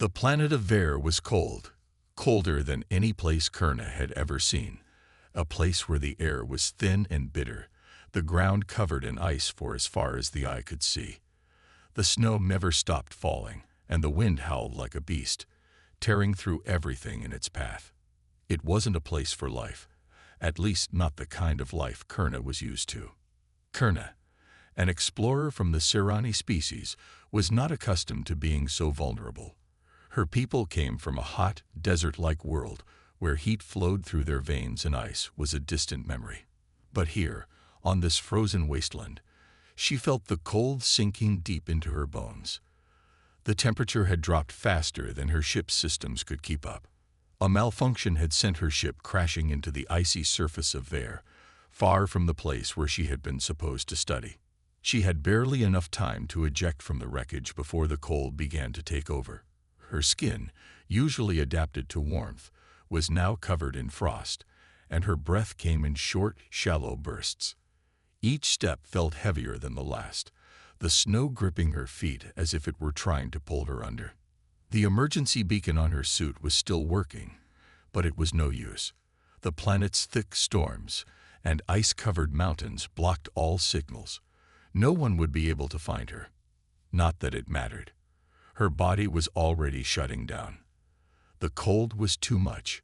The planet of Ver was cold, colder than any place Kurna had ever seen, a place where the air was thin and bitter, the ground covered in ice for as far as the eye could see. The snow never stopped falling, and the wind howled like a beast, tearing through everything in its path. It wasn't a place for life, at least not the kind of life Kurna was used to. Kurna, an explorer from the Sirani species, was not accustomed to being so vulnerable. Her people came from a hot, desert-like world where heat flowed through their veins and ice was a distant memory. But here, on this frozen wasteland, she felt the cold sinking deep into her bones. The temperature had dropped faster than her ship's systems could keep up. A malfunction had sent her ship crashing into the icy surface of Ver, far from the place where she had been supposed to study. She had barely enough time to eject from the wreckage before the cold began to take over. Her skin, usually adapted to warmth, was now covered in frost, and her breath came in short, shallow bursts. Each step felt heavier than the last, the snow gripping her feet as if it were trying to pull her under. The emergency beacon on her suit was still working, but it was no use. The planet's thick storms and ice-covered mountains blocked all signals. No one would be able to find her. Not that it mattered. Her body was already shutting down. The cold was too much.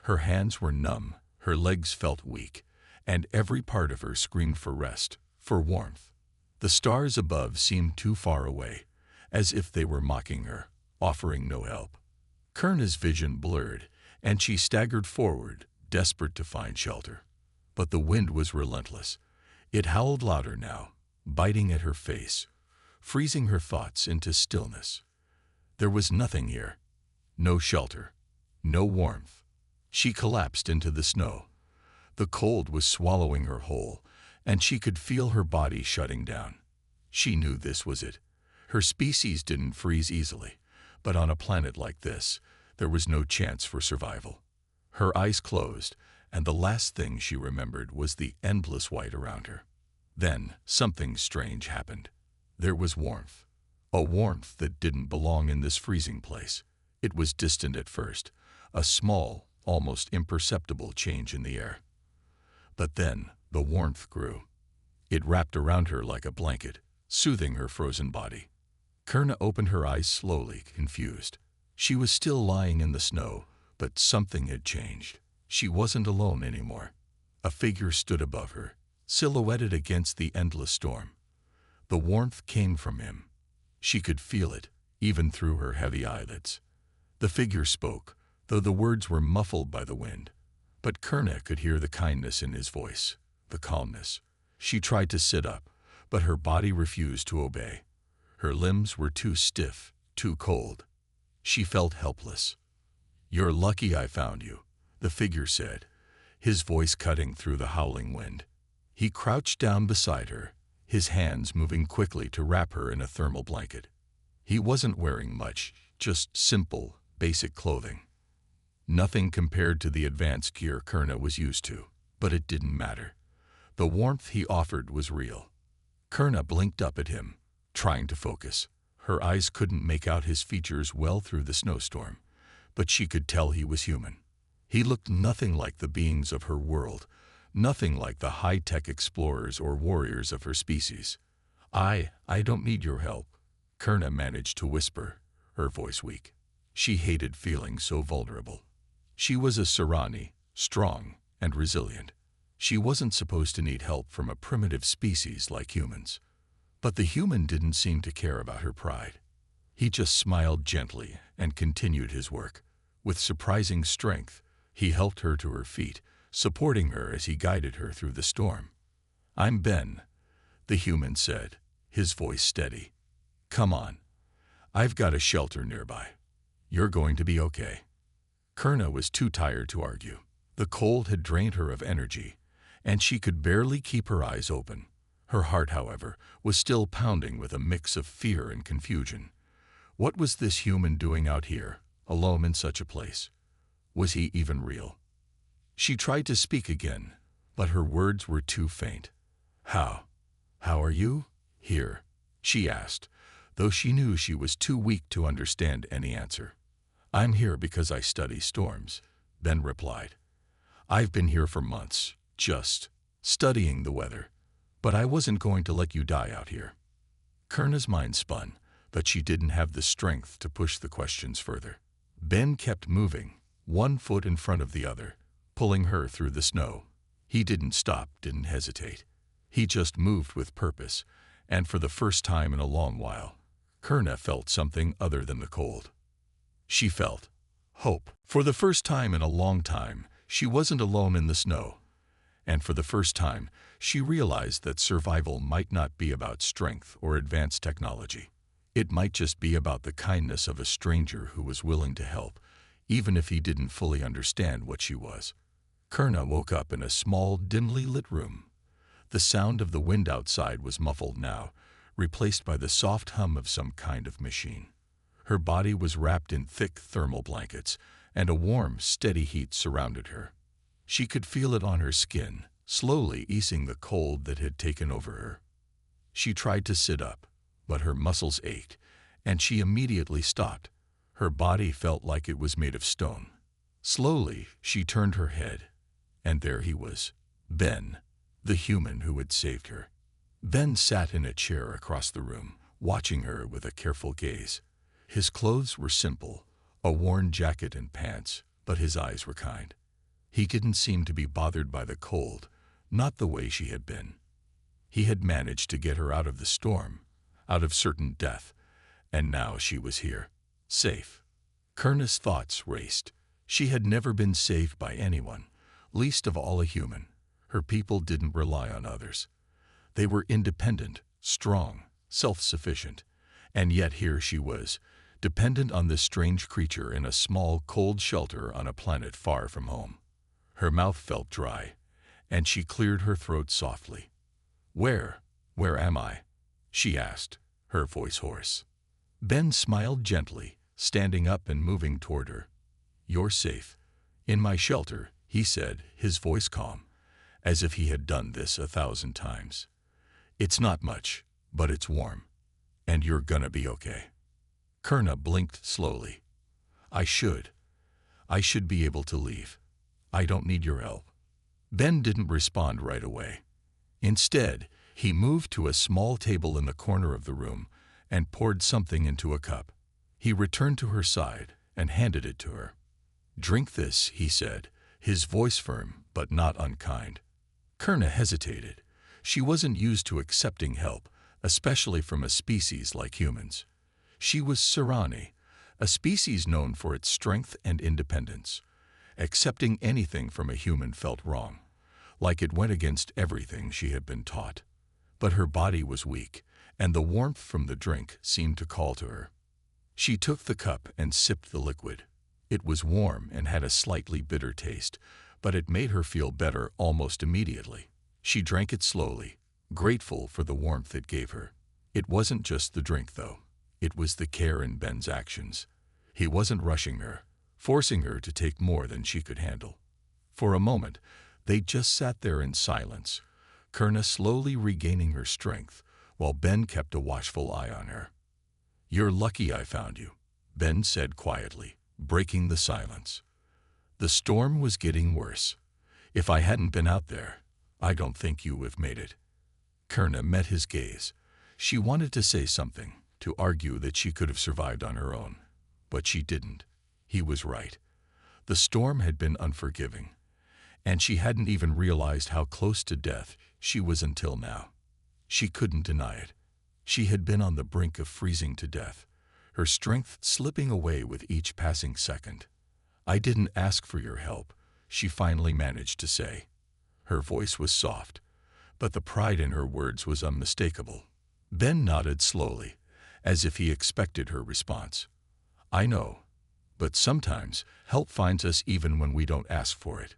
Her hands were numb, her legs felt weak, and every part of her screamed for rest, for warmth. The stars above seemed too far away, as if they were mocking her, offering no help. Kurna's vision blurred, and she staggered forward, desperate to find shelter. But the wind was relentless. It howled louder now, biting at her face, freezing her thoughts into stillness. There was nothing here. No shelter. No warmth. She collapsed into the snow. The cold was swallowing her whole, and she could feel her body shutting down. She knew this was it. Her species didn't freeze easily, but on a planet like this, there was no chance for survival. Her eyes closed, and the last thing she remembered was the endless white around her. Then something strange happened. There was warmth. A warmth that didn't belong in this freezing place. It was distant at first, a small, almost imperceptible change in the air. But then the warmth grew. It wrapped around her like a blanket, soothing her frozen body. Kurna opened her eyes slowly, confused. She was still lying in the snow, but something had changed. She wasn't alone anymore. A figure stood above her, silhouetted against the endless storm. The warmth came from him. She could feel it, even through her heavy eyelids. The figure spoke, though the words were muffled by the wind. But Kurna could hear the kindness in his voice, the calmness. She tried to sit up, but her body refused to obey. Her limbs were too stiff, too cold. She felt helpless. "You're lucky I found you," the figure said, his voice cutting through the howling wind. He crouched down beside her, his hands moving quickly to wrap her in a thermal blanket. He wasn't wearing much, just simple, basic clothing. Nothing compared to the advanced gear Kurna was used to, but it didn't matter. The warmth he offered was real. Kurna blinked up at him, trying to focus. Her eyes couldn't make out his features well through the snowstorm, but she could tell he was human. He looked nothing like the beings of her world, nothing like the high-tech explorers or warriors of her species. I don't need your help," Kurna managed to whisper, her voice weak. She hated feeling so vulnerable. She was a Sirani, strong and resilient. She wasn't supposed to need help from a primitive species like humans. But the human didn't seem to care about her pride. He just smiled gently and continued his work. With surprising strength, he helped her to her feet, supporting her as he guided her through the storm. "I'm Ben," the human said, his voice steady. "Come on. I've got a shelter nearby. You're going to be okay." Kurna was too tired to argue. The cold had drained her of energy, and she could barely keep her eyes open. Her heart, however, was still pounding with a mix of fear and confusion. What was this human doing out here, alone in such a place? Was he even real? She tried to speak again, but her words were too faint. How are you?" "Here," she asked, though she knew she was too weak to understand any answer. "I'm here because I study storms," Ben replied. "I've been here for months, just studying the weather. But I wasn't going to let you die out here." Kurna's mind spun, but she didn't have the strength to push the questions further. Ben kept moving, one foot in front of the other, pulling her through the snow. He didn't stop, didn't hesitate. He just moved with purpose, and for the first time in a long while, Kurna felt something other than the cold. She felt hope. For the first time in a long time, she wasn't alone in the snow. And for the first time, she realized that survival might not be about strength or advanced technology. It might just be about the kindness of a stranger who was willing to help, even if he didn't fully understand what she was. Kurna woke up in a small, dimly lit room. The sound of the wind outside was muffled now, replaced by the soft hum of some kind of machine. Her body was wrapped in thick thermal blankets, and a warm, steady heat surrounded her. She could feel it on her skin, slowly easing the cold that had taken over her. She tried to sit up, but her muscles ached, and she immediately stopped. Her body felt like it was made of stone. Slowly, she turned her head, and there he was, Ben, the human who had saved her. Ben sat in a chair across the room, watching her with a careful gaze. His clothes were simple, a worn jacket and pants, but his eyes were kind. He didn't seem to be bothered by the cold, not the way she had been. He had managed to get her out of the storm, out of certain death, and now she was here, safe. Kurna's thoughts raced. She had never been saved by anyone, least of all a human. Her people didn't rely on others. They were independent, strong, self-sufficient, and yet here she was, dependent on this strange creature in a small, cold shelter on a planet far from home. Her mouth felt dry, and she cleared her throat softly. Where am I?" she asked, her voice hoarse. Ben smiled gently, standing up and moving toward her. "You're safe. In my shelter," he said, his voice calm, as if he had done this 1,000 times. "It's not much, but it's warm. And you're gonna be okay." Kurna blinked slowly. I should be able to leave. I don't need your help." Ben didn't respond right away. Instead, he moved to a small table in the corner of the room and poured something into a cup. He returned to her side and handed it to her. "Drink this," he said, his voice firm but not unkind. Kurna hesitated. She wasn't used to accepting help, especially from a species like humans. She was Sirani, a species known for its strength and independence. Accepting anything from a human felt wrong, like it went against everything she had been taught. But her body was weak, and the warmth from the drink seemed to call to her. She took the cup and sipped the liquid. It was warm and had a slightly bitter taste, but it made her feel better almost immediately. She drank it slowly, grateful for the warmth it gave her. It wasn't just the drink, though. It was the care in Ben's actions. He wasn't rushing her, forcing her to take more than she could handle. For a moment, they just sat there in silence, Kurna slowly regaining her strength, while Ben kept a watchful eye on her. "You're lucky I found you," Ben said quietly, breaking the silence. "The storm was getting worse. If I hadn't been out there, I don't think you would have made it." Kurna met his gaze. She wanted to say something, to argue that she could have survived on her own. But she didn't. He was right. The storm had been unforgiving, and she hadn't even realized how close to death she was until now. She couldn't deny it. She had been on the brink of freezing to death, her strength slipping away with each passing second. "I didn't ask for your help," she finally managed to say. Her voice was soft, but the pride in her words was unmistakable. Ben nodded slowly, as if he expected her response. "I know, but sometimes help finds us even when we don't ask for it."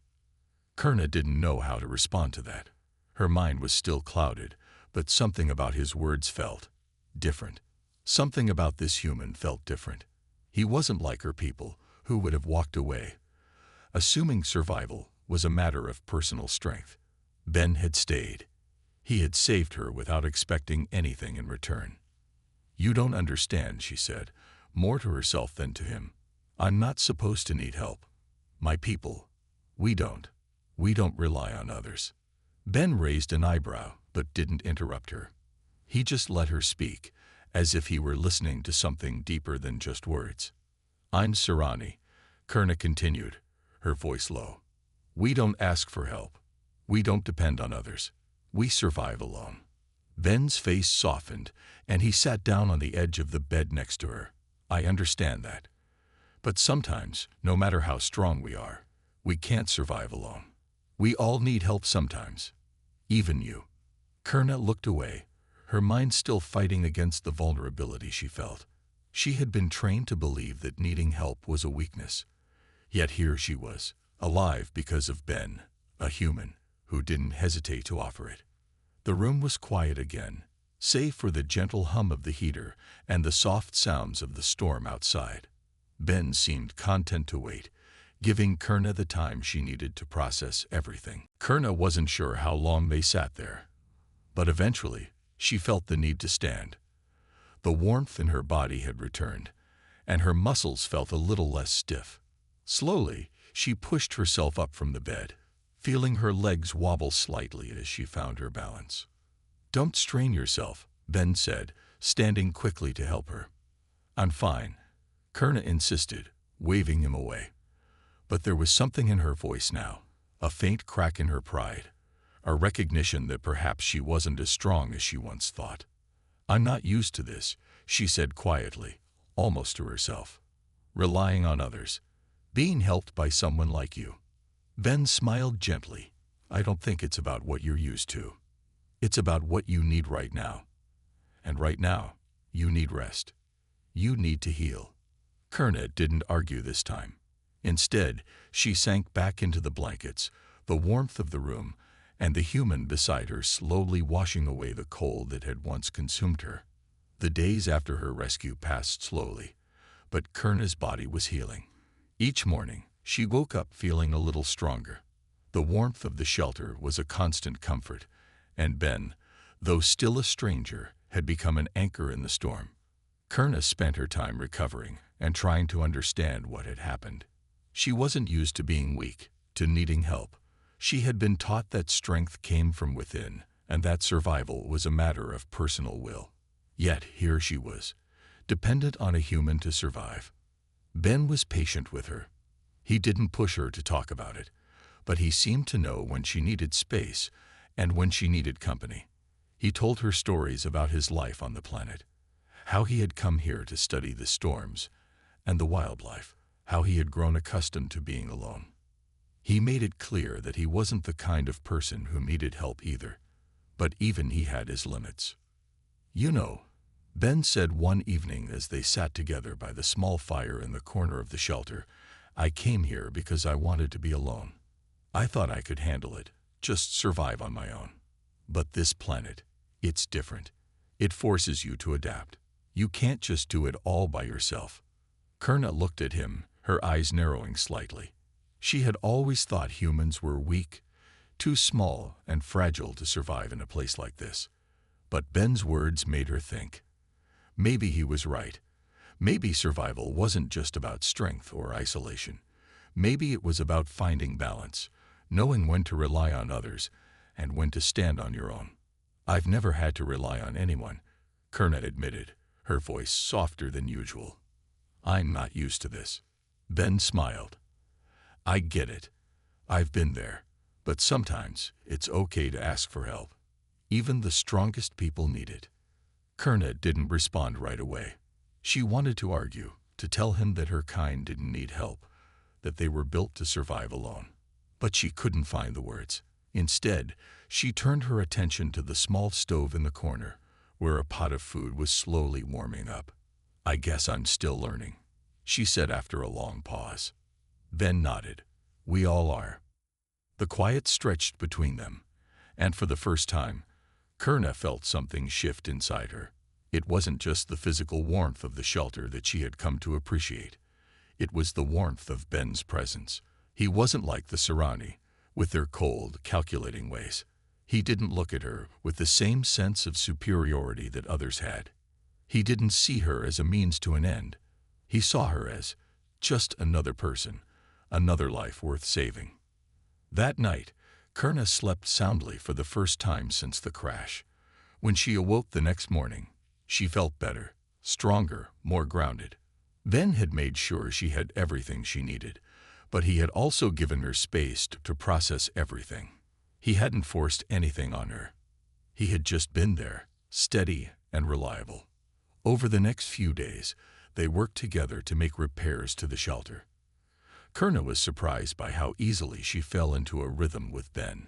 Kurna didn't know how to respond to that. Her mind was still clouded, but something about his words felt different. Something about this human felt different. He wasn't like her people, who would have walked away, assuming survival was a matter of personal strength. Ben had stayed. He had saved her without expecting anything in return. "You don't understand," she said, more to herself than to him. "I'm not supposed to need help. My people, we don't. We don't rely on others." Ben raised an eyebrow, but didn't interrupt her. He just let her speak, as if he were listening to something deeper than just words. "I'm Sirani," Kurna continued, her voice low. "We don't ask for help. We don't depend on others. We survive alone." Ben's face softened, and he sat down on the edge of the bed next to her. "I understand that. But sometimes, no matter how strong we are, we can't survive alone. We all need help sometimes. Even you." Kurna looked away, her mind still fighting against the vulnerability she felt. She had been trained to believe that needing help was a weakness. Yet here she was, alive because of Ben, a human, who didn't hesitate to offer it. The room was quiet again, save for the gentle hum of the heater and the soft sounds of the storm outside. Ben seemed content to wait, giving Kurna the time she needed to process everything. Kurna wasn't sure how long they sat there, but eventually she felt the need to stand. The warmth in her body had returned, and her muscles felt a little less stiff. Slowly, she pushed herself up from the bed, feeling her legs wobble slightly as she found her balance. "Don't strain yourself," Ben said, standing quickly to help her. "I'm fine," Kurna insisted, waving him away. But there was something in her voice now, a faint crack in her pride, a recognition that perhaps she wasn't as strong as she once thought. "I'm not used to this," she said quietly, almost to herself. "Relying on others. Being helped by someone like you." Ben smiled gently. "I don't think it's about what you're used to. It's about what you need right now. And right now, you need rest. You need to heal." Kurna didn't argue this time. Instead, she sank back into the blankets, the warmth of the room, and the human beside her slowly washing away the cold that had once consumed her. The days after her rescue passed slowly, but Kurna's body was healing. Each morning, she woke up feeling a little stronger. The warmth of the shelter was a constant comfort, and Ben, though still a stranger, had become an anchor in the storm. Kurna spent her time recovering and trying to understand what had happened. She wasn't used to being weak, to needing help. She had been taught that strength came from within, and that survival was a matter of personal will. Yet here she was, dependent on a human to survive. Ben was patient with her. He didn't push her to talk about it, but he seemed to know when she needed space and when she needed company. He told her stories about his life on the planet, how he had come here to study the storms and the wildlife, how he had grown accustomed to being alone. He made it clear that he wasn't the kind of person who needed help either, but even he had his limits. "You know," Ben said one evening as they sat together by the small fire in the corner of the shelter, "I came here because I wanted to be alone. I thought I could handle it, just survive on my own. But this planet, it's different. It forces you to adapt. You can't just do it all by yourself." Kurna looked at him, her eyes narrowing slightly. She had always thought humans were weak, too small and fragile to survive in a place like this. But Ben's words made her think. Maybe he was right. Maybe survival wasn't just about strength or isolation. Maybe it was about finding balance, knowing when to rely on others and when to stand on your own. "I've never had to rely on anyone," Kurna admitted, her voice softer than usual. "I'm not used to this." Ben smiled. "I get it. I've been there. But sometimes it's okay to ask for help. Even the strongest people need it." Kurna didn't respond right away. She wanted to argue, to tell him that her kind didn't need help, that they were built to survive alone. But she couldn't find the words. Instead, she turned her attention to the small stove in the corner, where a pot of food was slowly warming up. "I guess I'm still learning," she said after a long pause. Ben nodded. "We all are." The quiet stretched between them, and for the first time, Kurna felt something shift inside her. It wasn't just the physical warmth of the shelter that she had come to appreciate. It was the warmth of Ben's presence. He wasn't like the Sirani, with their cold, calculating ways. He didn't look at her with the same sense of superiority that others had. He didn't see her as a means to an end. He saw her as just another person, another life worth saving. That night, Kurna slept soundly for the first time since the crash. When she awoke the next morning, she felt better, stronger, more grounded. Ben had made sure she had everything she needed, but he had also given her space to process everything. He hadn't forced anything on her. He had just been there, steady and reliable. Over the next few days, they worked together to make repairs to the shelter. Kurna was surprised by how easily she fell into a rhythm with Ben.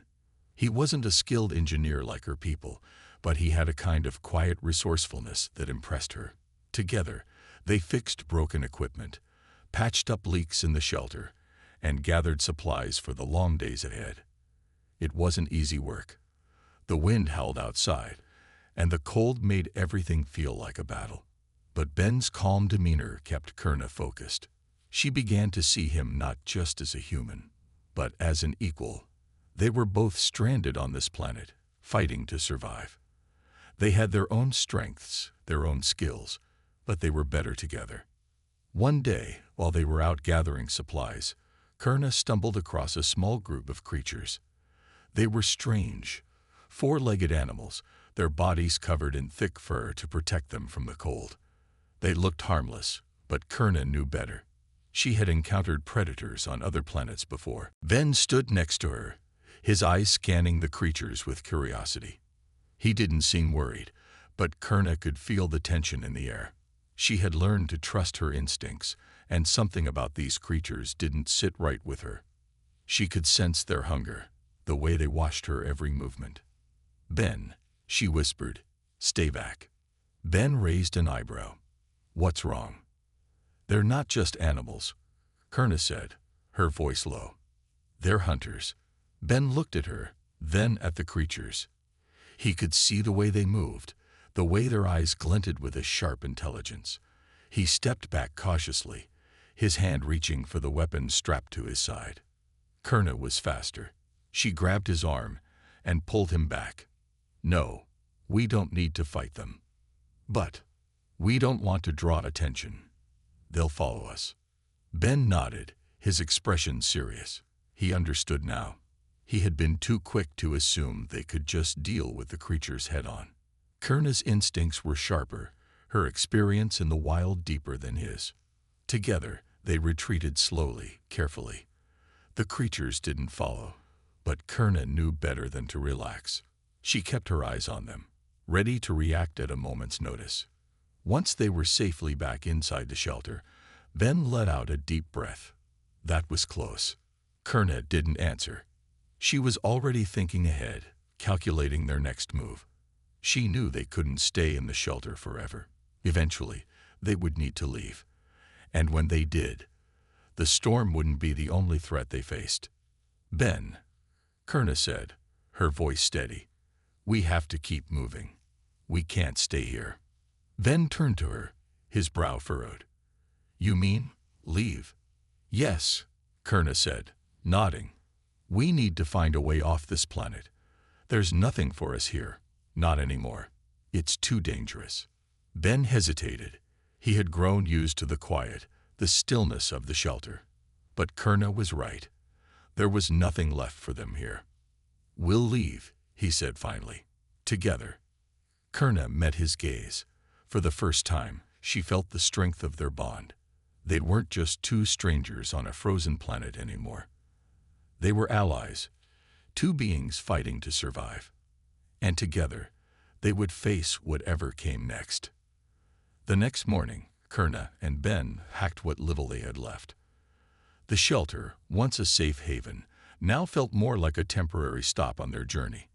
He wasn't a skilled engineer like her people, but he had a kind of quiet resourcefulness that impressed her. Together, they fixed broken equipment, patched up leaks in the shelter, and gathered supplies for the long days ahead. It wasn't easy work. The wind howled outside, and the cold made everything feel like a battle. But Ben's calm demeanor kept Kurna focused. She began to see him not just as a human, but as an equal. They were both stranded on this planet, fighting to survive. They had their own strengths, their own skills, but they were better together. One day, while they were out gathering supplies, Kurna stumbled across a small group of creatures. They were strange, four-legged animals, their bodies covered in thick fur to protect them from the cold. They looked harmless, but Kurna knew better. She had encountered predators on other planets before. Ben stood next to her, his eyes scanning the creatures with curiosity. He didn't seem worried, but Kurna could feel the tension in the air. She had learned to trust her instincts, and something about these creatures didn't sit right with her. She could sense their hunger, the way they watched her every movement. "Ben," she whispered, "stay back." Ben raised an eyebrow. "What's wrong?" "They're not just animals," Kurna said, her voice low. "They're hunters." Ben looked at her, then at the creatures. He could see the way they moved, the way their eyes glinted with a sharp intelligence. He stepped back cautiously, his hand reaching for the weapon strapped to his side. Kurna was faster. She grabbed his arm and pulled him back. "No, we don't need to fight them. But we don't want to draw attention. They'll follow us." Ben nodded, his expression serious. He understood now. He had been too quick to assume they could just deal with the creatures head-on. Kurna's instincts were sharper, her experience in the wild deeper than his. Together, they retreated slowly, carefully. The creatures didn't follow, but Kurna knew better than to relax. She kept her eyes on them, ready to react at a moment's notice. Once they were safely back inside the shelter, Ben let out a deep breath. That was close. Kurna didn't answer. She was already thinking ahead, calculating their next move. She knew they couldn't stay in the shelter forever. Eventually, they would need to leave. And when they did, the storm wouldn't be the only threat they faced. "Ben," Kurna said, her voice steady, "we have to keep moving. We can't stay here." Ben turned to her, his brow furrowed. "You mean, leave?" "Yes," Kurna said, nodding. "We need to find a way off this planet. There's nothing for us here, not anymore. It's too dangerous." Ben hesitated. He had grown used to the quiet, the stillness of the shelter. But Kurna was right. There was nothing left for them here. "We'll leave," he said finally. "Together." Kurna met his gaze. For the first time, she felt the strength of their bond. They weren't just two strangers on a frozen planet anymore. They were allies, two beings fighting to survive. And together, they would face whatever came next. The next morning, Kurna and Ben hacked what little they had left. The shelter, once a safe haven, now felt more like a temporary stop on their journey.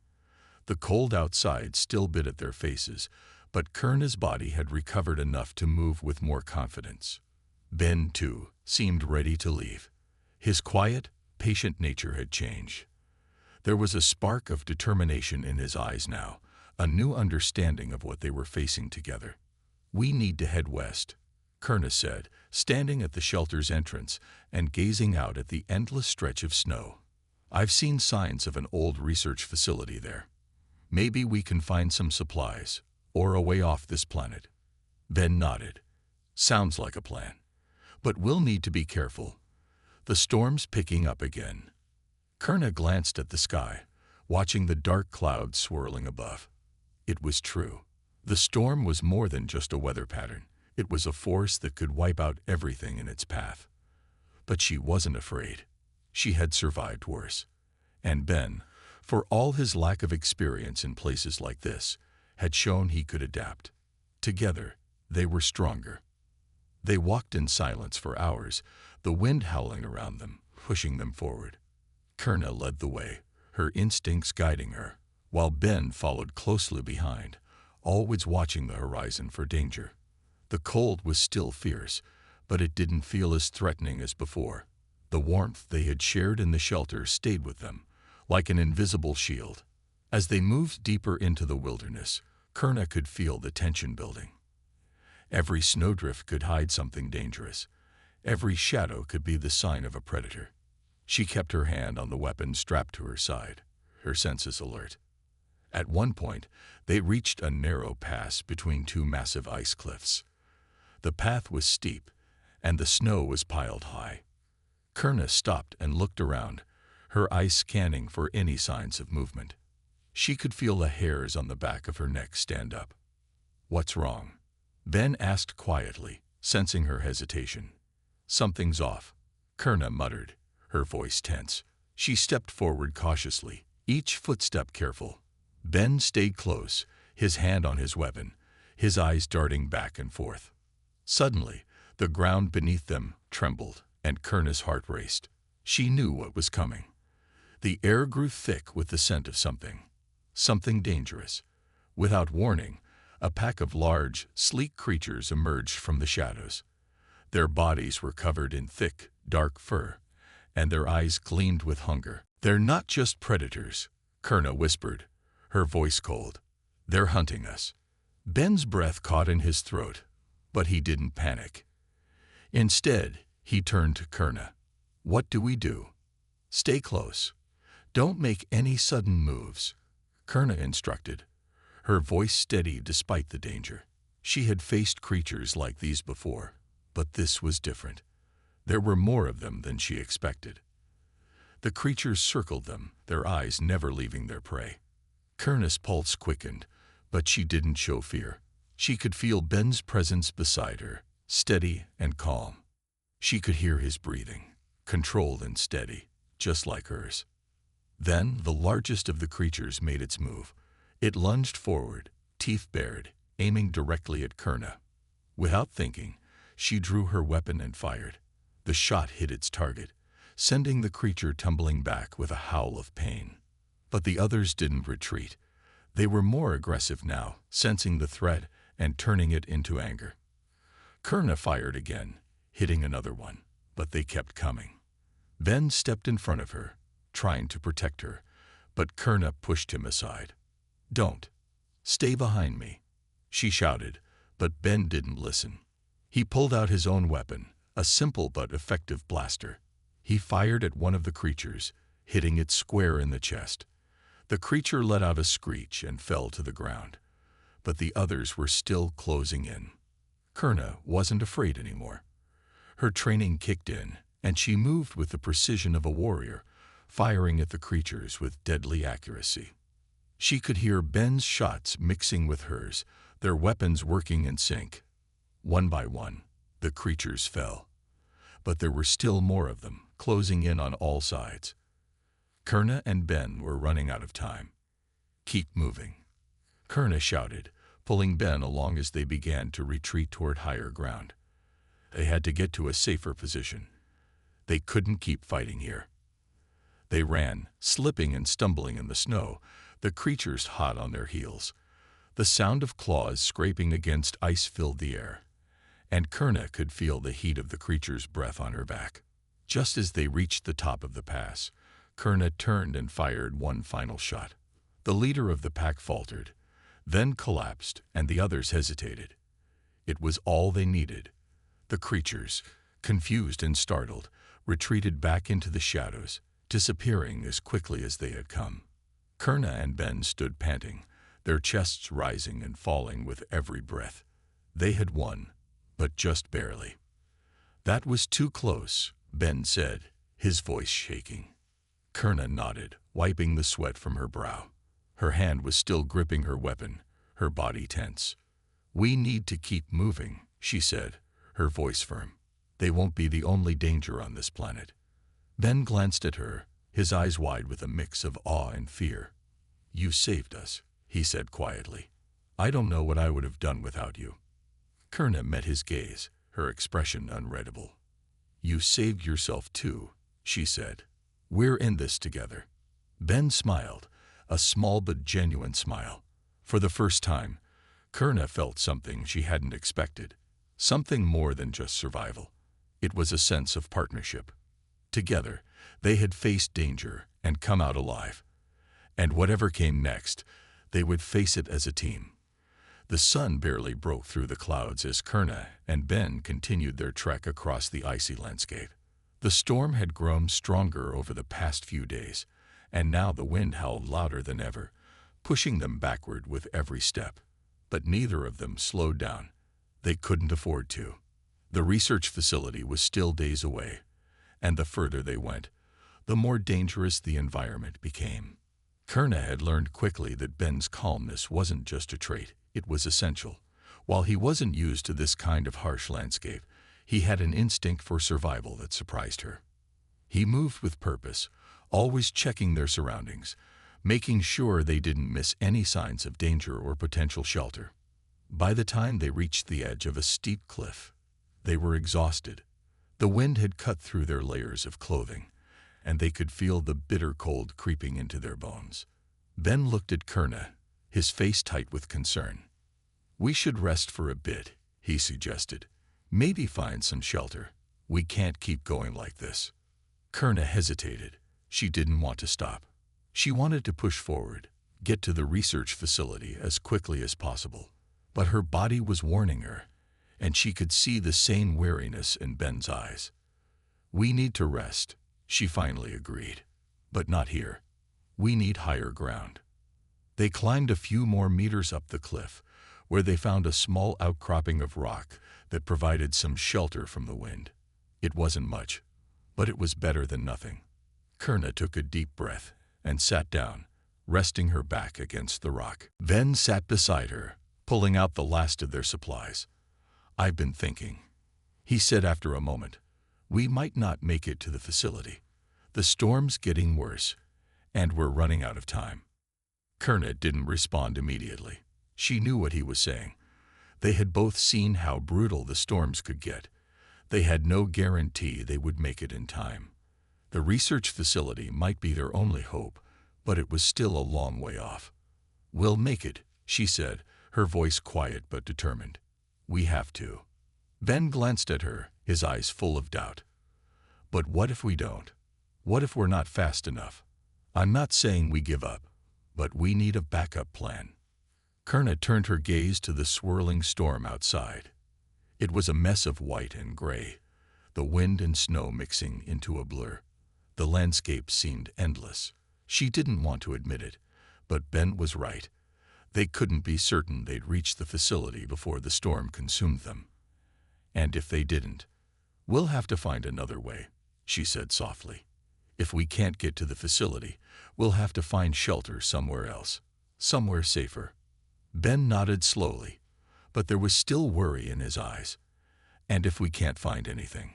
The cold outside still bit at their faces, but Kurna's body had recovered enough to move with more confidence. Ben, too, seemed ready to leave. His quiet, patient nature had changed. There was a spark of determination in his eyes now, a new understanding of what they were facing together. "We need to head west," Kurna said, standing at the shelter's entrance and gazing out at the endless stretch of snow. "I've seen signs of an old research facility there. Maybe we can find some supplies, or a way off this planet." Ben nodded. Sounds like a plan. But we'll need to be careful. The storm's picking up again. Kurna glanced at the sky, watching the dark clouds swirling above. It was true. The storm was more than just a weather pattern. It was a force that could wipe out everything in its path. But she wasn't afraid. She had survived worse. And Ben, for all his lack of experience in places like this, had shown he could adapt. Together, they were stronger. They walked in silence for hours, the wind howling around them, pushing them forward. Kurna led the way, her instincts guiding her, while Ben followed closely behind, always watching the horizon for danger. The cold was still fierce, but it didn't feel as threatening as before. The warmth they had shared in the shelter stayed with them, like an invisible shield. As they moved deeper into the wilderness, Kurna could feel the tension building. Every snowdrift could hide something dangerous. Every shadow could be the sign of a predator. She kept her hand on the weapon strapped to her side, her senses alert. At one point, they reached a narrow pass between two massive ice cliffs. The path was steep, and the snow was piled high. Kurna stopped and looked around, her eyes scanning for any signs of movement. She could feel the hairs on the back of her neck stand up. "What's wrong?" Ben asked quietly, sensing her hesitation. "Something's off," Kurna muttered, her voice tense. She stepped forward cautiously, each footstep careful. Ben stayed close, his hand on his weapon, his eyes darting back and forth. Suddenly, the ground beneath them trembled, and Kurna's heart raced. She knew what was coming. The air grew thick with the scent of something dangerous. Without warning, a pack of large, sleek creatures emerged from the shadows. Their bodies were covered in thick, dark fur, and their eyes gleamed with hunger. "They're not just predators," Kurna whispered, her voice cold. "They're hunting us." Ben's breath caught in his throat, but he didn't panic. Instead, he turned to Kurna. "What do we do?" "Stay close. Don't make any sudden moves," Kurna instructed, her voice steady despite the danger. She had faced creatures like these before, but this was different. There were more of them than she expected. The creatures circled them, their eyes never leaving their prey. Kurna's pulse quickened, but she didn't show fear. She could feel Ben's presence beside her, steady and calm. She could hear his breathing, controlled and steady, just like hers. Then the largest of the creatures made its move. It lunged forward, teeth bared, aiming directly at Kurna. Without thinking, she drew her weapon and fired. The shot hit its target, sending the creature tumbling back with a howl of pain. But the others didn't retreat. They were more aggressive now, sensing the threat and turning it into anger. Kurna fired again, hitting another one, but they kept coming. Ben stepped in front of her, trying to protect her, but Kurna pushed him aside. "Don't. Stay behind me," she shouted, but Ben didn't listen. He pulled out his own weapon, a simple but effective blaster. He fired at one of the creatures, hitting it square in the chest. The creature let out a screech and fell to the ground, but the others were still closing in. Kurna wasn't afraid anymore. Her training kicked in, and she moved with the precision of a warrior, firing at the creatures with deadly accuracy. She could hear Ben's shots mixing with hers, their weapons working in sync. One by one, the creatures fell. But there were still more of them, closing in on all sides. Kurna and Ben were running out of time. "Keep moving," Kurna shouted, pulling Ben along as they began to retreat toward higher ground. They had to get to a safer position. They couldn't keep fighting here. They ran, slipping and stumbling in the snow, the creatures hot on their heels. The sound of claws scraping against ice filled the air, and Kurna could feel the heat of the creature's breath on her back. Just as they reached the top of the pass, Kurna turned and fired one final shot. The leader of the pack faltered, then collapsed, and the others hesitated. It was all they needed. The creatures, confused and startled, retreated back into the shadows, disappearing as quickly as they had come. Kurna and Ben stood panting, their chests rising and falling with every breath. They had won, but just barely. That was too close, Ben said, his voice shaking. Kurna nodded, wiping the sweat from her brow. Her hand was still gripping her weapon, her body tense. "We need to keep moving," she said, her voice firm. "They won't be the only danger on this planet." Ben glanced at her, his eyes wide with a mix of awe and fear. "You saved us," he said quietly. "I don't know what I would have done without you." Kurna met his gaze, her expression unreadable. "You saved yourself too," she said. "We're in this together." Ben smiled, a small but genuine smile. For the first time, Kurna felt something she hadn't expected, something more than just survival. It was a sense of partnership. Together, they had faced danger and come out alive. And whatever came next, they would face it as a team. The sun barely broke through the clouds as Kurna and Ben continued their trek across the icy landscape. The storm had grown stronger over the past few days, and now the wind howled louder than ever, pushing them backward with every step. But neither of them slowed down. They couldn't afford to. The research facility was still days away, and the further they went, the more dangerous the environment became. Kurna had learned quickly that Ben's calmness wasn't just a trait, it was essential. While he wasn't used to this kind of harsh landscape, he had an instinct for survival that surprised her. He moved with purpose, always checking their surroundings, making sure they didn't miss any signs of danger or potential shelter. By the time they reached the edge of a steep cliff, they were exhausted. The wind had cut through their layers of clothing, and they could feel the bitter cold creeping into their bones. Ben looked at Kurna, his face tight with concern. "We should rest for a bit," he suggested. "Maybe find some shelter. We can't keep going like this." Kurna hesitated. She didn't want to stop. She wanted to push forward, get to the research facility as quickly as possible. But her body was warning her, and she could see the same weariness in Ben's eyes. "We need to rest," she finally agreed. "But not here. We need higher ground." They climbed a few more meters up the cliff, where they found a small outcropping of rock that provided some shelter from the wind. It wasn't much, but it was better than nothing. Kurna took a deep breath and sat down, resting her back against the rock. Ben sat beside her, pulling out the last of their supplies. "I've been thinking," he said after a moment. "We might not make it to the facility. The storm's getting worse, and we're running out of time." Kurna didn't respond immediately. She knew what he was saying. They had both seen how brutal the storms could get. They had no guarantee they would make it in time. The research facility might be their only hope, but it was still a long way off. "We'll make it," she said, her voice quiet but determined. "We have to." Ben glanced at her, his eyes full of doubt. "But what if we don't? What if we're not fast enough? I'm not saying we give up, but we need a backup plan." Kurna turned her gaze to the swirling storm outside. It was a mess of white and gray, the wind and snow mixing into a blur. The landscape seemed endless. She didn't want to admit it, but Ben was right. They couldn't be certain they'd reach the facility before the storm consumed them. "And if they didn't, we'll have to find another way," she said softly. "If we can't get to the facility, we'll have to find shelter somewhere else, somewhere safer." Ben nodded slowly, but there was still worry in his eyes. "And if we can't find anything?"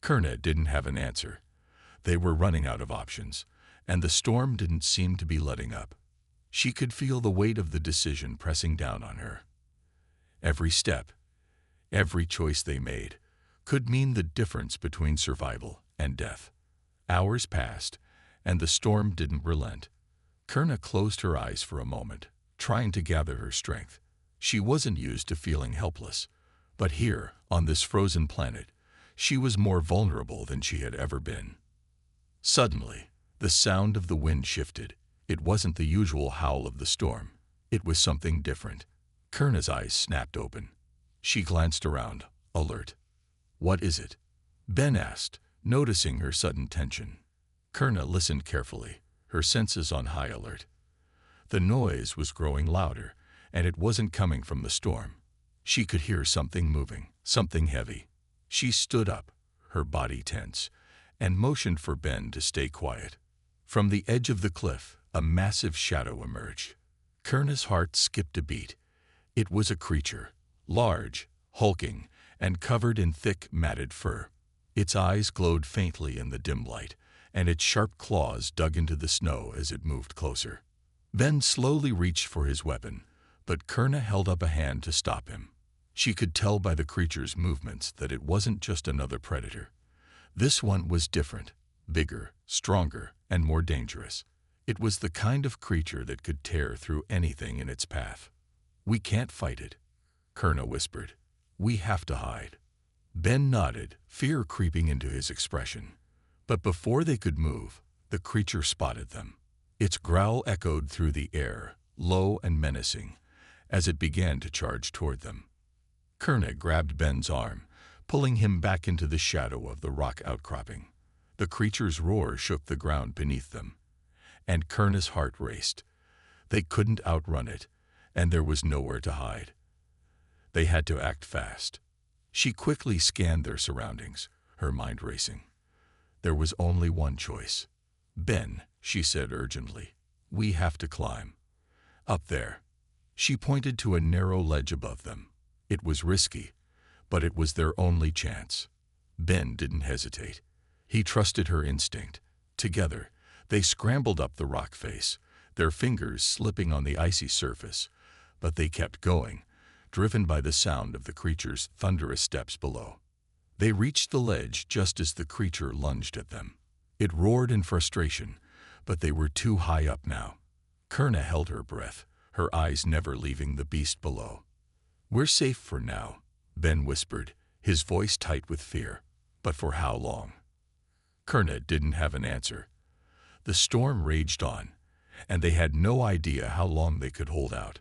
Kurna didn't have an answer. They were running out of options, and the storm didn't seem to be letting up. She could feel the weight of the decision pressing down on her. Every step, every choice they made, could mean the difference between survival and death. Hours passed, and the storm didn't relent. Kurna closed her eyes for a moment, trying to gather her strength. She wasn't used to feeling helpless, but here, on this frozen planet, she was more vulnerable than she had ever been. Suddenly, the sound of the wind shifted. It wasn't the usual howl of the storm. It was something different. Kurna's eyes snapped open. She glanced around, alert. "What is it?" Ben asked, noticing her sudden tension. Kurna listened carefully, her senses on high alert. The noise was growing louder, and it wasn't coming from the storm. She could hear something moving, something heavy. She stood up, her body tense, and motioned for Ben to stay quiet. From the edge of the cliff, a massive shadow emerged. Kurna's heart skipped a beat. It was a creature, large, hulking, and covered in thick, matted fur. Its eyes glowed faintly in the dim light, and its sharp claws dug into the snow as it moved closer. Ben slowly reached for his weapon, but Kurna held up a hand to stop him. She could tell by the creature's movements that it wasn't just another predator. This one was different, bigger, stronger, and more dangerous. It was the kind of creature that could tear through anything in its path. "We can't fight it," Kurna whispered. "We have to hide." Ben nodded, fear creeping into his expression. But before they could move, the creature spotted them. Its growl echoed through the air, low and menacing, as it began to charge toward them. Kurna grabbed Ben's arm, pulling him back into the shadow of the rock outcropping. The creature's roar shook the ground beneath them, and Kurna's heart raced. They couldn't outrun it, and there was nowhere to hide. They had to act fast. She quickly scanned their surroundings, her mind racing. There was only one choice. "Ben," she said urgently, "we have to climb. Up there." She pointed to a narrow ledge above them. It was risky, but it was their only chance. Ben didn't hesitate. He trusted her instinct. Together, they scrambled up the rock face, their fingers slipping on the icy surface, but they kept going, driven by the sound of the creature's thunderous steps below. They reached the ledge just as the creature lunged at them. It roared in frustration, but they were too high up now. Kurna held her breath, her eyes never leaving the beast below. "We're safe for now," Ben whispered, his voice tight with fear. "But for how long?" Kurna didn't have an answer. The storm raged on, and they had no idea how long they could hold out.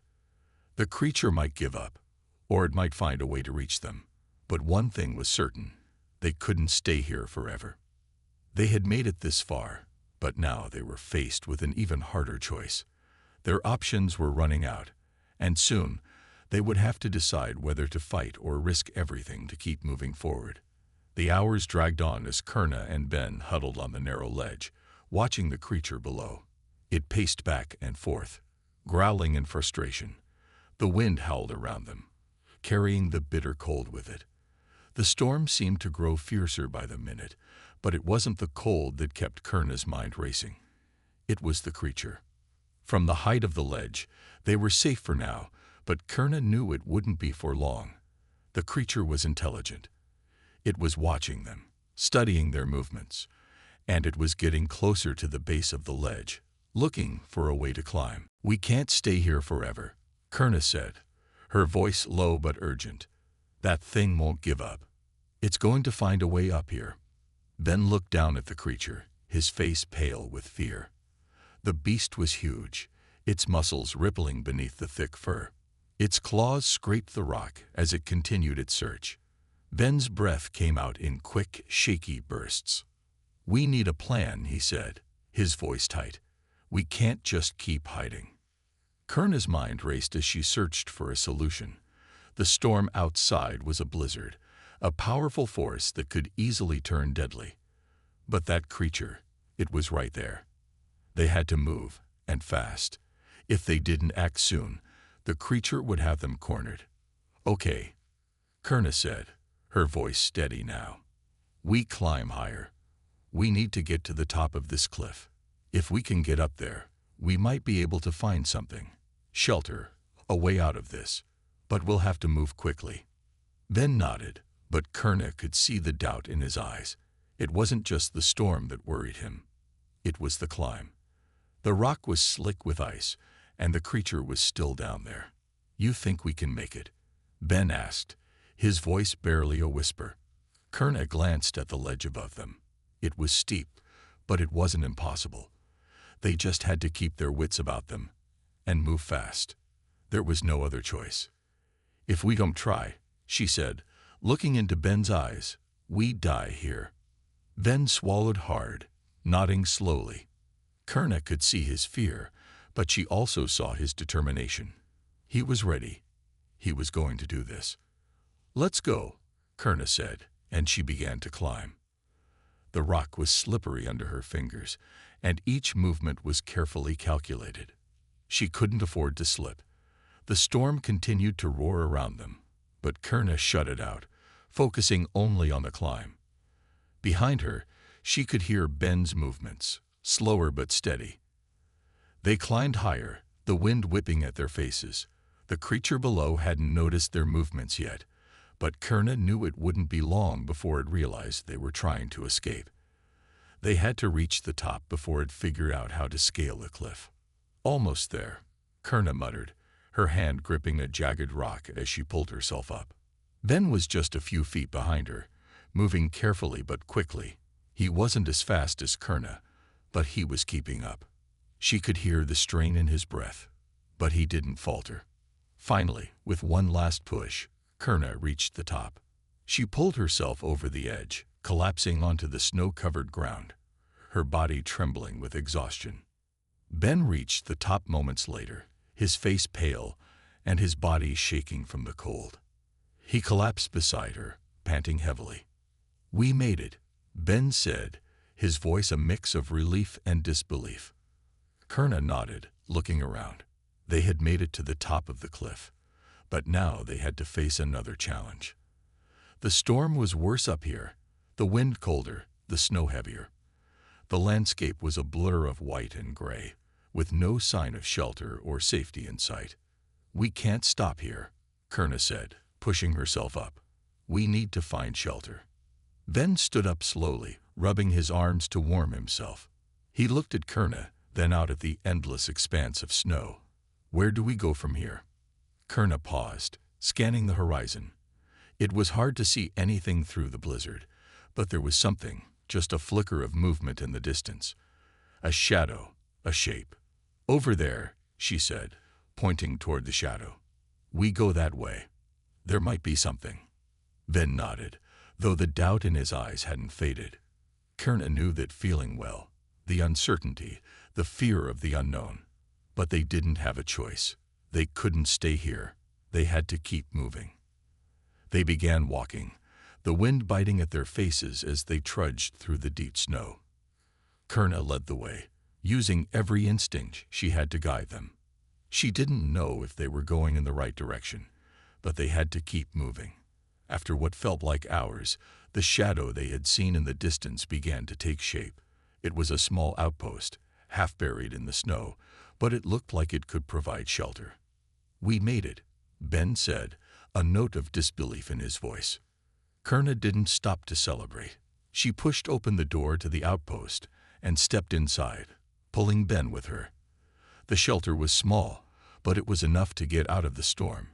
The creature might give up, or it might find a way to reach them. But one thing was certain: they couldn't stay here forever. They had made it this far, but now they were faced with an even harder choice. Their options were running out, and soon they would have to decide whether to fight or risk everything to keep moving forward. The hours dragged on as Kurna and Ben huddled on the narrow ledge, watching the creature below. It paced back and forth, growling in frustration. The wind howled around them, carrying the bitter cold with it. The storm seemed to grow fiercer by the minute, but it wasn't the cold that kept Kurna's mind racing. It was the creature. From the height of the ledge, they were safe for now, but Kurna knew it wouldn't be for long. The creature was intelligent. It was watching them, studying their movements, and it was getting closer to the base of the ledge, looking for a way to climb. "We can't stay here forever," Kurna said, her voice low but urgent. "That thing won't give up. It's going to find a way up here." Ben looked down at the creature, his face pale with fear. The beast was huge, its muscles rippling beneath the thick fur. Its claws scraped the rock as it continued its search. Ben's breath came out in quick, shaky bursts. "We need a plan," he said, his voice tight. "We can't just keep hiding." Kurna's mind raced as she searched for a solution. The storm outside was a blizzard, a powerful force that could easily turn deadly. But that creature, it was right there. They had to move, and fast. If they didn't act soon, the creature would have them cornered. "Okay," Kurna said, her voice steady now. "We climb higher. We need to get to the top of this cliff. If we can get up there, we might be able to find something. Shelter, a way out of this. But we'll have to move quickly." Ben nodded, but Kurna could see the doubt in his eyes. It wasn't just the storm that worried him. It was the climb. The rock was slick with ice, and the creature was still down there. "You think we can make it?" Ben asked, his voice barely a whisper. Kurna glanced at the ledge above them. It was steep, but it wasn't impossible. They just had to keep their wits about them and move fast. There was no other choice. "If we don't try," she said, looking into Ben's eyes, "we die here." Ben swallowed hard, nodding slowly. Kurna could see his fear, but she also saw his determination. He was ready. He was going to do this. "Let's go," Kerna said, and she began to climb. The rock was slippery under her fingers, and each movement was carefully calculated. She couldn't afford to slip. The storm continued to roar around them, but Kerna shut it out, focusing only on the climb. Behind her, she could hear Ben's movements, slower but steady. They climbed higher, the wind whipping at their faces. The creature below hadn't noticed their movements yet, but Kerna knew it wouldn't be long before it realized they were trying to escape. They had to reach the top before it figured out how to scale the cliff. "Almost there," Kerna muttered, her hand gripping a jagged rock as she pulled herself up. Ben was just a few feet behind her, moving carefully but quickly. He wasn't as fast as Kerna, but he was keeping up. She could hear the strain in his breath, but he didn't falter. Finally, with one last push, Kerna reached the top. She pulled herself over the edge, collapsing onto the snow-covered ground, her body trembling with exhaustion. Ben reached the top moments later, his face pale and his body shaking from the cold. He collapsed beside her, panting heavily. "We made it," Ben said, his voice a mix of relief and disbelief. Kerna nodded, looking around. They had made it to the top of the cliff, but now they had to face another challenge. The storm was worse up here, the wind colder, the snow heavier. The landscape was a blur of white and gray, with no sign of shelter or safety in sight. "We can't stop here," Kerna said, pushing herself up. "We need to find shelter." Ben stood up slowly, rubbing his arms to warm himself. He looked at Kerna, then out at the endless expanse of snow. "Where do we go from here?" Kerna paused, scanning the horizon. It was hard to see anything through the blizzard, but there was something, just a flicker of movement in the distance. A shadow, a shape. "Over there," she said, pointing toward the shadow. "We go that way. There might be something." Ben nodded, though the doubt in his eyes hadn't faded. Kerna knew that feeling well, the uncertainty, the fear of the unknown. But they didn't have a choice. They couldn't stay here. They had to keep moving. They began walking, the wind biting at their faces as they trudged through the deep snow. Kerna led the way, using every instinct she had to guide them. She didn't know if they were going in the right direction, but they had to keep moving. After what felt like hours, the shadow they had seen in the distance began to take shape. It was a small outpost, half buried in the snow, but it looked like it could provide shelter. "We made it," Ben said, a note of disbelief in his voice. Kerna didn't stop to celebrate. She pushed open the door to the outpost and stepped inside, pulling Ben with her. The shelter was small, but it was enough to get out of the storm.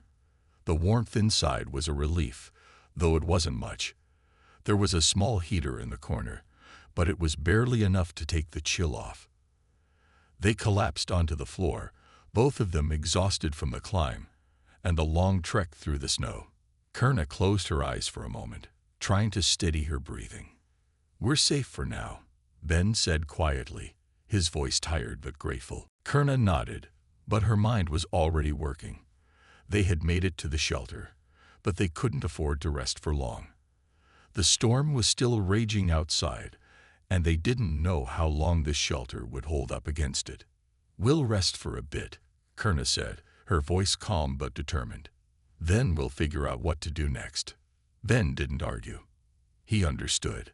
The warmth inside was a relief, though it wasn't much. There was a small heater in the corner, but it was barely enough to take the chill off. They collapsed onto the floor, both of them exhausted from the climb and the long trek through the snow. Kerna closed her eyes for a moment, trying to steady her breathing. "We're safe for now," Ben said quietly, his voice tired but grateful. Kerna nodded, but her mind was already working. They had made it to the shelter, but they couldn't afford to rest for long. The storm was still raging outside, and they didn't know how long this shelter would hold up against it. "We'll rest for a bit," Kerna said, her voice calm but determined. "Then we'll figure out what to do next." Ben didn't argue. He understood.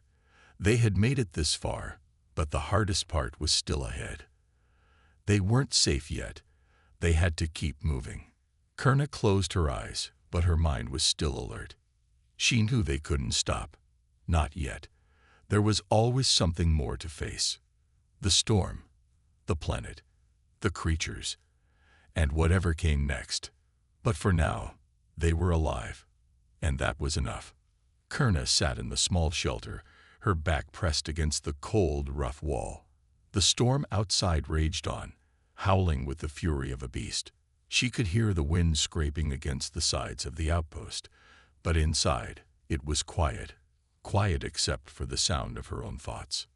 They had made it this far, but the hardest part was still ahead. They weren't safe yet. They had to keep moving. Kerna closed her eyes, but her mind was still alert. She knew they couldn't stop. Not yet. There was always something more to face. The storm, the planet, the creatures, and whatever came next. But for now, they were alive, and that was enough. Kerna sat in the small shelter, her back pressed against the cold, rough wall. The storm outside raged on, howling with the fury of a beast. She could hear the wind scraping against the sides of the outpost, but inside, it was quiet. Quiet except for the sound of her own thoughts.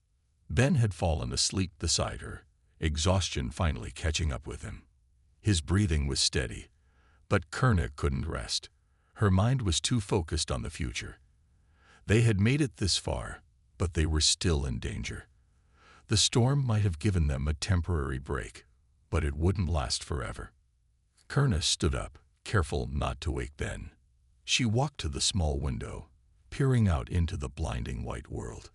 Ben had fallen asleep beside her, exhaustion finally catching up with him. His breathing was steady, But Kerna couldn't rest. Her mind was too focused on the future. They had made it this far, but they were still in danger. The storm might have given them a temporary break, but it wouldn't last forever. Kerna stood up, careful not to wake Ben. She walked to the small window, peering out into the blinding white world.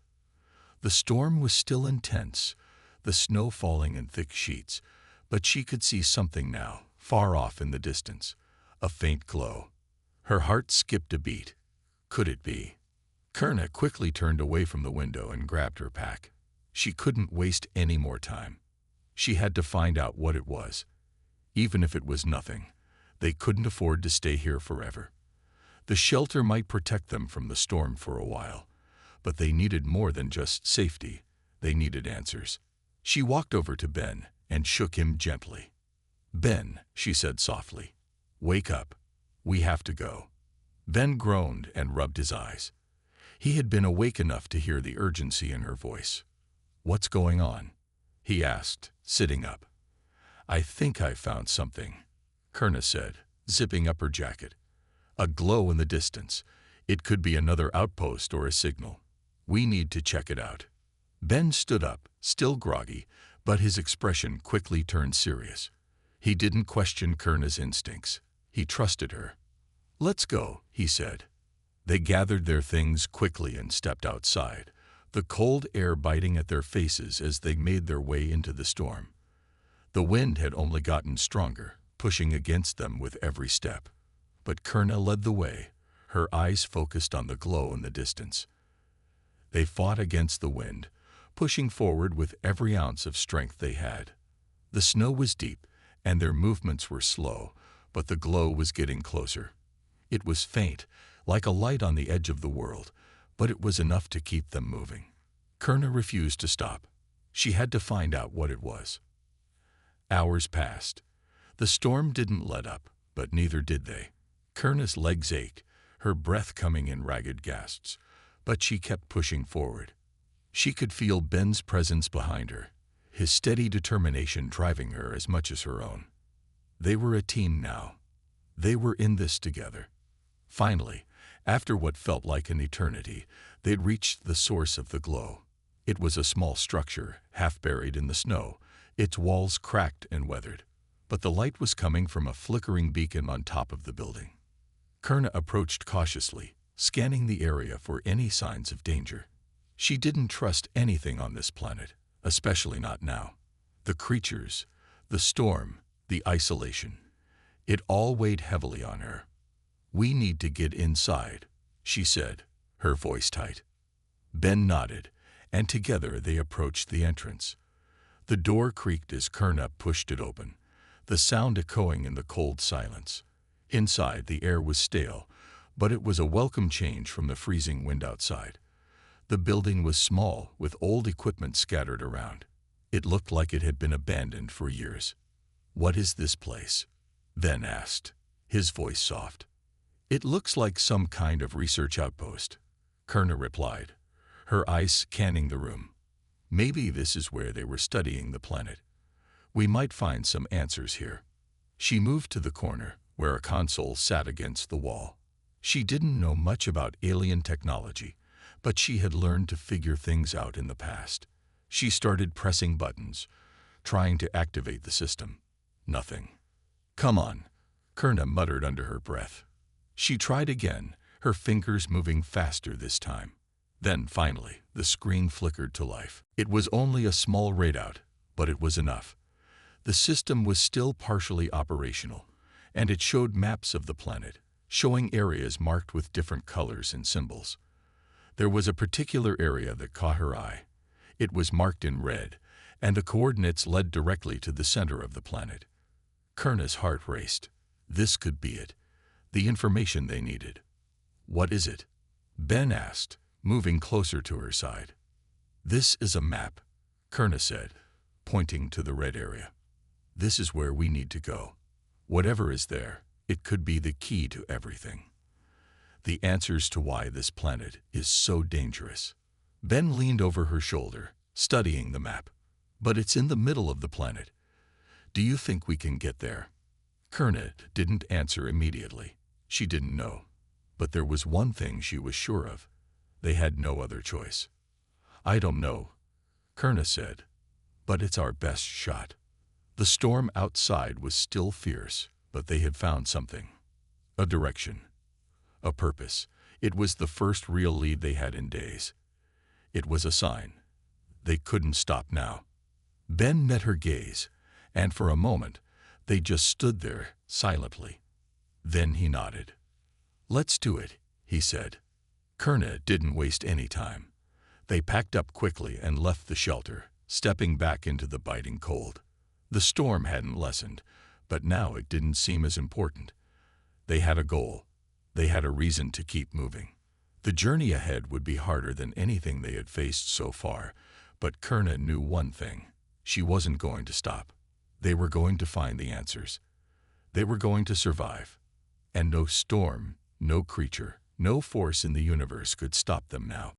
The storm was still intense, the snow falling in thick sheets, but she could see something now, far off in the distance, a faint glow. Her heart skipped a beat. Could it be? Kerna quickly turned away from the window and grabbed her pack. She couldn't waste any more time. She had to find out what it was. Even if it was nothing, they couldn't afford to stay here forever. The shelter might protect them from the storm for a while, but they needed more than just safety. They needed answers. She walked over to Ben and shook him gently. "Ben," she said softly, "wake up. We have to go." Ben groaned and rubbed his eyes. He had been awake enough to hear the urgency in her voice. "What's going on?" he asked, sitting up. "I think I found something," Kerna said, zipping up her jacket. "A glow in the distance. It could be another outpost or a signal. We need to check it out." Ben stood up, still groggy, but his expression quickly turned serious. He didn't question Kerna's instincts. He trusted her. "Let's go," he said. They gathered their things quickly and stepped outside, the cold air biting at their faces as they made their way into the storm. The wind had only gotten stronger, pushing against them with every step. But Kerna led the way, her eyes focused on the glow in the distance. They fought against the wind, pushing forward with every ounce of strength they had. The snow was deep, and their movements were slow, but the glow was getting closer. It was faint, like a light on the edge of the world, but it was enough to keep them moving. Kerna refused to stop. She had to find out what it was. Hours passed. The storm didn't let up, but neither did they. Kerna's legs ached, her breath coming in ragged gasps, but she kept pushing forward. She could feel Ben's presence behind her, his steady determination driving her as much as her own. They were a team now. They were in this together. Finally, after what felt like an eternity, they'd reached the source of the glow. It was a small structure, half buried in the snow, its walls cracked and weathered. But the light was coming from a flickering beacon on top of the building. Kerna approached cautiously, scanning the area for any signs of danger. She didn't trust anything on this planet, especially not now. The creatures, the storm, the isolation. It all weighed heavily on her. "We need to get inside," she said, her voice tight. Ben nodded, and together they approached the entrance. The door creaked as Kerna pushed it open, the sound echoing in the cold silence. Inside, the air was stale, but it was a welcome change from the freezing wind outside. The building was small, with old equipment scattered around. It looked like it had been abandoned for years. "What is this place?" Ben asked, his voice soft. "It looks like some kind of research outpost," Kerna replied, her eyes scanning the room. "Maybe this is where they were studying the planet. We might find some answers here." She moved to the corner, where a console sat against the wall. She didn't know much about alien technology, but she had learned to figure things out in the past. She started pressing buttons, trying to activate the system. Nothing. "Come on," Kerna muttered under her breath. She tried again, her fingers moving faster this time. Then, finally, the screen flickered to life. It was only a small readout, but it was enough. The system was still partially operational, and it showed maps of the planet, showing areas marked with different colors and symbols. There was a particular area that caught her eye. It was marked in red, and the coordinates led directly to the center of the planet. Kerna's heart raced. This could be it. The information they needed. "What is it?" Ben asked, moving closer to her side. "This is a map," Kerna said, pointing to the red area. "This is where we need to go. Whatever is there, it could be the key to everything. The answers to why this planet is so dangerous." Ben leaned over her shoulder, studying the map. "But it's in the middle of the planet. Do you think we can get there?" Kerna didn't answer immediately. She didn't know. But there was one thing she was sure of. They had no other choice. "I don't know," Kerna said, "but it's our best shot." The storm outside was still fierce, but they had found something. A direction. A purpose. It was the first real lead they had in days. It was a sign. They couldn't stop now. Ben met her gaze, and for a moment, they just stood there, silently. Then he nodded. "Let's do it," he said. Kerna didn't waste any time. They packed up quickly and left the shelter, stepping back into the biting cold. The storm hadn't lessened, but now it didn't seem as important. They had a goal. They had a reason to keep moving. The journey ahead would be harder than anything they had faced so far, but Kerna knew one thing. She wasn't going to stop. They were going to find the answers. They were going to survive. And no storm, no creature, no force in the universe could stop them now.